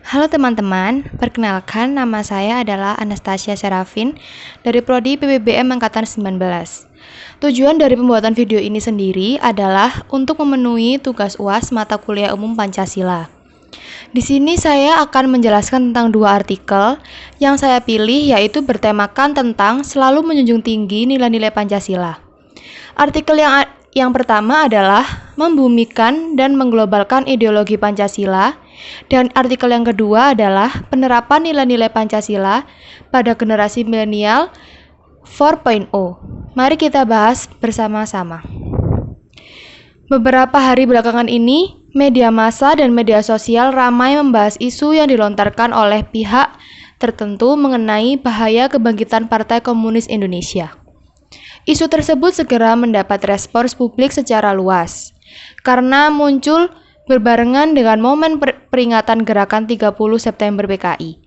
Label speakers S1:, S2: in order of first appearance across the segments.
S1: Halo teman-teman, perkenalkan nama saya adalah Anastasia Serafin dari Prodi PPBM Angkatan 19. Tujuan dari pembuatan video ini sendiri adalah untuk memenuhi tugas UAS mata kuliah umum Pancasila. Di sini saya akan menjelaskan tentang dua artikel yang saya pilih, yaitu bertemakan tentang selalu menjunjung tinggi nilai-nilai Pancasila. Artikel yang pertama adalah membumikan dan mengglobalkan ideologi Pancasila, dan artikel yang kedua adalah penerapan nilai-nilai Pancasila pada generasi milenial 4.0. Mari kita bahas bersama-sama. Beberapa hari belakangan ini, media massa dan media sosial ramai membahas isu yang dilontarkan oleh pihak tertentu mengenai bahaya kebangkitan Partai Komunis Indonesia. Isu tersebut segera mendapat respons publik secara luas, karena muncul berbarengan dengan momen peringatan Gerakan 30 September PKI,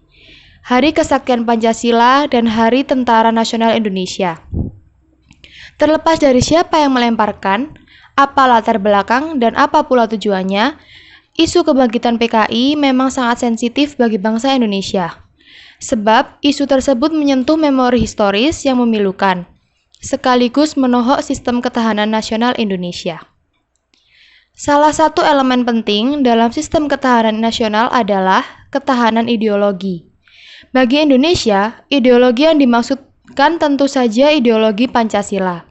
S1: Hari Kesaktian Pancasila, dan Hari Tentara Nasional Indonesia. Terlepas dari siapa yang melemparkan, apa latar belakang, dan apa pula tujuannya, isu kebangkitan PKI memang sangat sensitif bagi bangsa Indonesia. Sebab isu tersebut menyentuh memori historis yang memilukan, sekaligus menohok sistem ketahanan nasional Indonesia. Salah satu elemen penting dalam sistem ketahanan nasional adalah ketahanan ideologi. Bagi Indonesia, ideologi yang dimaksudkan tentu saja ideologi Pancasila.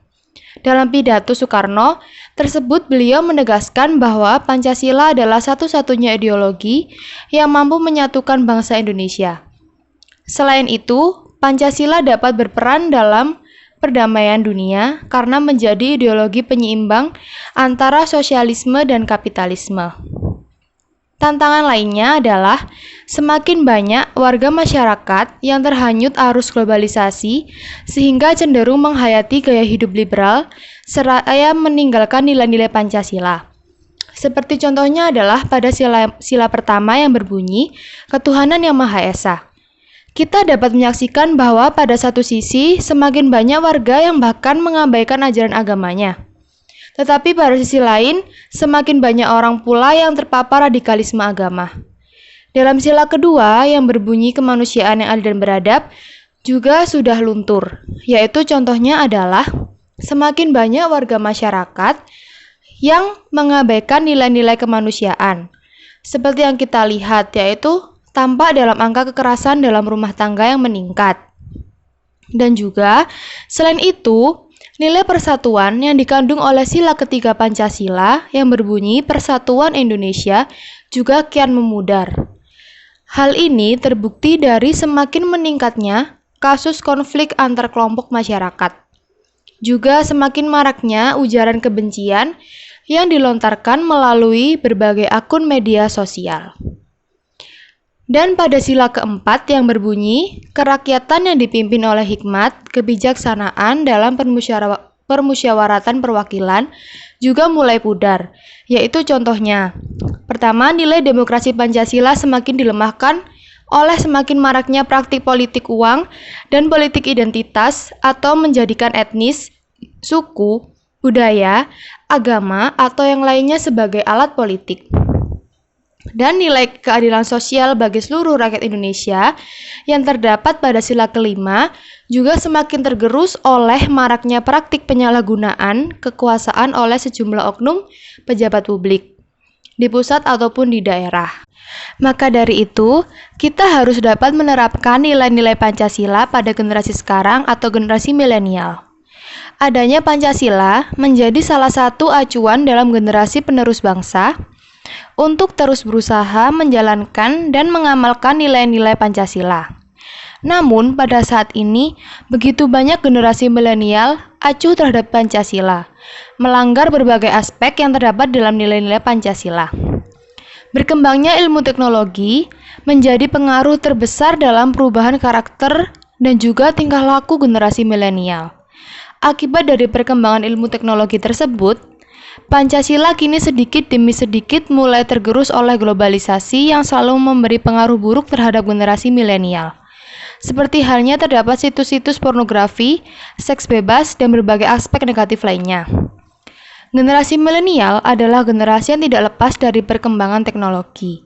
S1: Dalam pidato Soekarno tersebut, beliau menegaskan bahwa Pancasila adalah satu-satunya ideologi yang mampu menyatukan bangsa Indonesia. Selain itu, Pancasila dapat berperan dalam perdamaian dunia karena menjadi ideologi penyeimbang antara sosialisme dan kapitalisme. Tantangan lainnya adalah semakin banyak warga masyarakat yang terhanyut arus globalisasi sehingga cenderung menghayati gaya hidup liberal seraya meninggalkan nilai-nilai Pancasila. Seperti contohnya adalah pada sila pertama yang berbunyi Ketuhanan Yang Maha Esa. Kita dapat menyaksikan bahwa pada satu sisi semakin banyak warga yang bahkan mengabaikan ajaran agamanya. Tetapi pada sisi lain, semakin banyak orang pula yang terpapar radikalisme agama. Dalam sila kedua yang berbunyi kemanusiaan yang adil dan beradab juga sudah luntur, yaitu contohnya adalah semakin banyak warga masyarakat yang mengabaikan nilai-nilai kemanusiaan. Seperti yang kita lihat, yaitu tampak dalam angka kekerasan dalam rumah tangga yang meningkat. Dan juga, selain itu, nilai persatuan yang dikandung oleh sila ketiga Pancasila yang berbunyi Persatuan Indonesia juga kian memudar. Hal ini terbukti dari semakin meningkatnya kasus konflik antar kelompok masyarakat. Juga semakin maraknya ujaran kebencian yang dilontarkan melalui berbagai akun media sosial. Dan pada sila keempat yang berbunyi, kerakyatan yang dipimpin oleh hikmat, kebijaksanaan dalam permusyawaratan perwakilan juga mulai pudar, yaitu contohnya. Pertama, nilai demokrasi Pancasila semakin dilemahkan oleh semakin maraknya praktik politik uang dan politik identitas atau menjadikan etnis, suku, budaya, agama, atau yang lainnya sebagai alat politik. Dan nilai keadilan sosial bagi seluruh rakyat Indonesia yang terdapat pada sila kelima juga semakin tergerus oleh maraknya praktik penyalahgunaan kekuasaan oleh sejumlah oknum pejabat publik di pusat ataupun di daerah. Maka dari itu, kita harus dapat menerapkan nilai-nilai Pancasila pada generasi sekarang atau generasi milenial. Adanya Pancasila menjadi salah satu acuan dalam generasi penerus bangsa untuk terus berusaha menjalankan dan mengamalkan nilai-nilai Pancasila. Namun, pada saat ini, begitu banyak generasi milenial acuh terhadap Pancasila, melanggar berbagai aspek yang terdapat dalam nilai-nilai Pancasila. Berkembangnya ilmu teknologi menjadi pengaruh terbesar dalam perubahan karakter dan juga tingkah laku generasi milenial. Akibat dari perkembangan ilmu teknologi tersebut, Pancasila kini sedikit demi sedikit mulai tergerus oleh globalisasi yang selalu memberi pengaruh buruk terhadap generasi milenial. Seperti halnya terdapat situs-situs pornografi, seks bebas, dan berbagai aspek negatif lainnya. Generasi milenial adalah generasi yang tidak lepas dari perkembangan teknologi.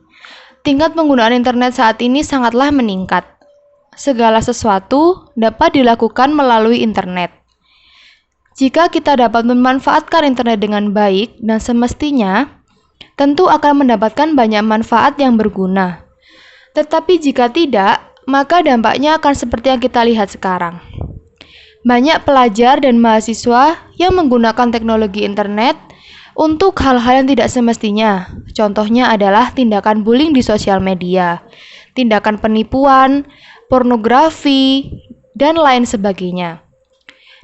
S1: tingkat penggunaan internet saat ini sangatlah meningkat. Segala sesuatu dapat dilakukan melalui internet. Jika kita dapat memanfaatkan internet dengan baik dan semestinya, tentu akan mendapatkan banyak manfaat yang berguna. Tetapi jika tidak, maka dampaknya akan seperti yang kita lihat sekarang. Banyak pelajar dan mahasiswa yang menggunakan teknologi internet untuk hal-hal yang tidak semestinya. Contohnya adalah tindakan bullying di sosial media, tindakan penipuan, pornografi, dan lain sebagainya.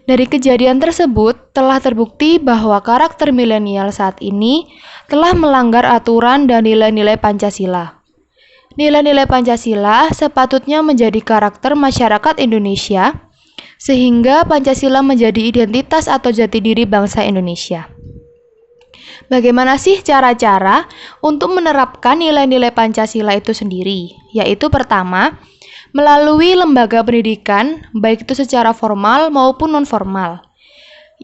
S1: Dari kejadian tersebut, telah terbukti bahwa karakter milenial saat ini telah melanggar aturan dan nilai-nilai Pancasila. Nilai-nilai Pancasila sepatutnya menjadi karakter masyarakat Indonesia, sehingga Pancasila menjadi identitas atau jati diri bangsa Indonesia. Bagaimana sih cara-cara untuk menerapkan nilai-nilai Pancasila itu sendiri? Yaitu pertama, melalui lembaga pendidikan, baik itu secara formal maupun non-formal.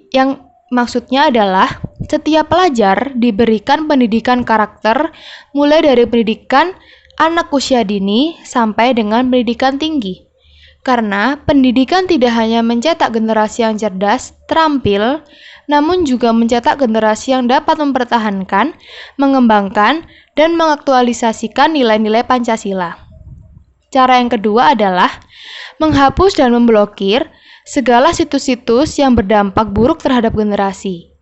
S1: Yang maksudnya adalah setiap pelajar diberikan pendidikan karakter mulai dari pendidikan anak usia dini sampai dengan pendidikan tinggi. Karena pendidikan tidak hanya mencetak generasi yang cerdas, terampil, namun juga mencetak generasi yang dapat mempertahankan, mengembangkan, dan mengaktualisasikan nilai-nilai Pancasila. Cara yang kedua adalah menghapus dan memblokir segala situs-situs yang berdampak buruk terhadap generasi.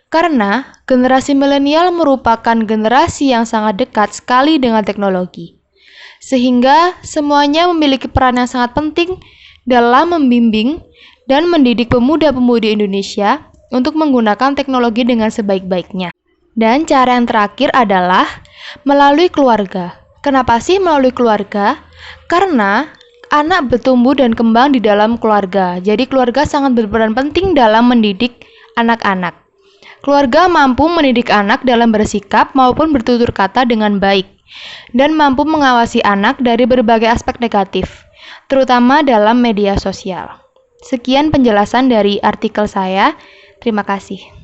S1: Karena generasi milenial merupakan generasi yang sangat dekat sekali dengan teknologi. Sehingga semuanya memiliki peran yang sangat penting dalam membimbing dan mendidik pemuda-pemudi Indonesia untuk menggunakan teknologi dengan sebaik-baiknya. Dan cara yang terakhir adalah melalui keluarga. Kenapa sih melalui keluarga? Karena anak bertumbuh dan kembang di dalam keluarga. Jadi keluarga sangat berperan penting dalam mendidik anak-anak. Keluarga mampu mendidik anak dalam bersikap maupun bertutur kata dengan baik, dan mampu mengawasi anak dari berbagai aspek negatif, terutama dalam media sosial. Sekian penjelasan dari artikel saya. Terima kasih.